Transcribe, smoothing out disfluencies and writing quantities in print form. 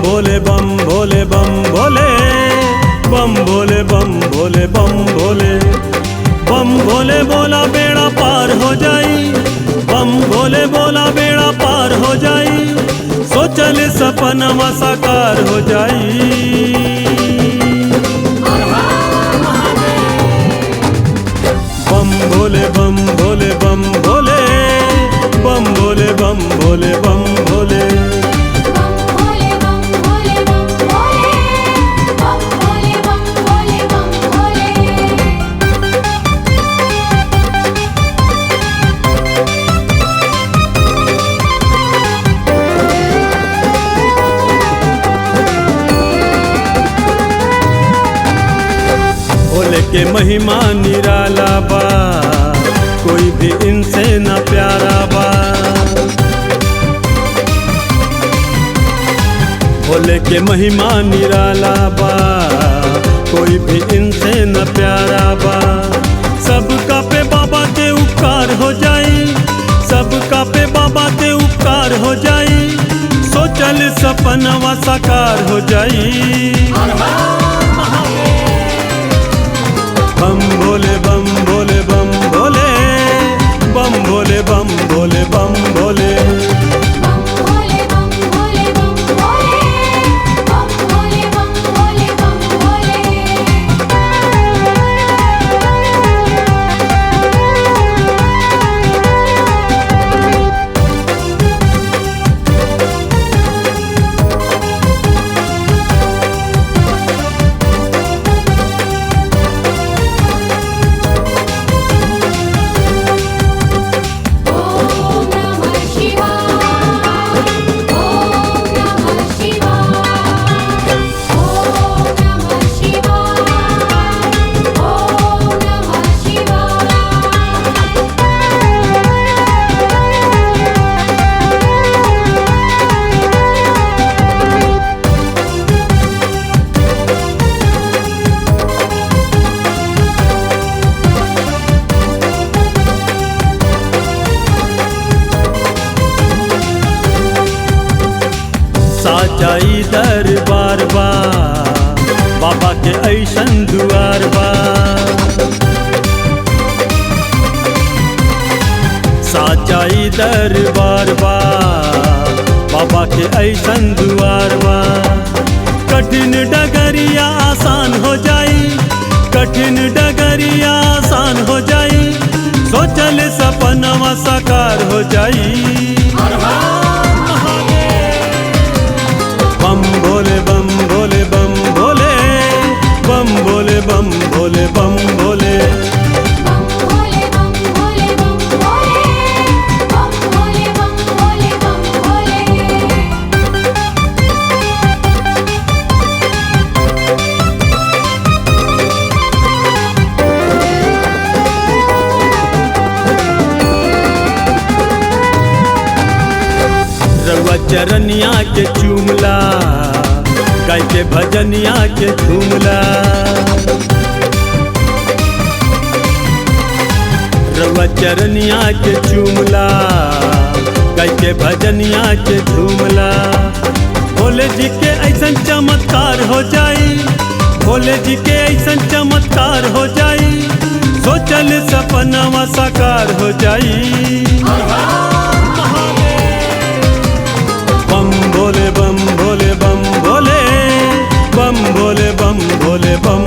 भोले बम भोले बम भोले बम भोले बम भोले बम भोले बम भोले बोला बेड़ा पार हो जाई। बम भोले बोला बेड़ा पार हो जाई। सोचल सपनवा साकार हो जाई। बम भोले बम भोले बम भोले बम भोले बम भोले बम भोले भोले के महिमा निराला बा, कोई भी इनसे न प्यारा बा। भोले के महिमा निराला बा, कोई भी इनसे न प्यारा बा। सबका पे बाबा के उपकार हो जाई। सबका पे बाबा के उपकार हो जाई। सोचल सपनवा साकार हो जाई। बम भोले बम भोले बम भोले बम भोले बम भोले बम भोले साचाई दरबार बा, बाबा के ऐसन दुआर बा। साचाई दरबार बा, बाबा के ऐसन दुआर बा। कठिन डगरिया आसान हो जाई। कठिन डगरिया आसान हो जाई। सोचल सपनवा साकार हो जाई। बम भोले बम भोले बम भोले बम भोले बम भोले बम भोले रउआ चरनिया के चूमला, गाय के भजनिया के झूमला। रउआ चरनिया के चूमला, गाय के भजनिया के झूमला। भोले जी के ऐसन चमत्कार हो जाई। भोले जी के ऐसन चमत्कार हो जाई। सोचल सपनवा साकार हो जाई। बम भोले बम भोले बम भोले बम भोले बम भोले बम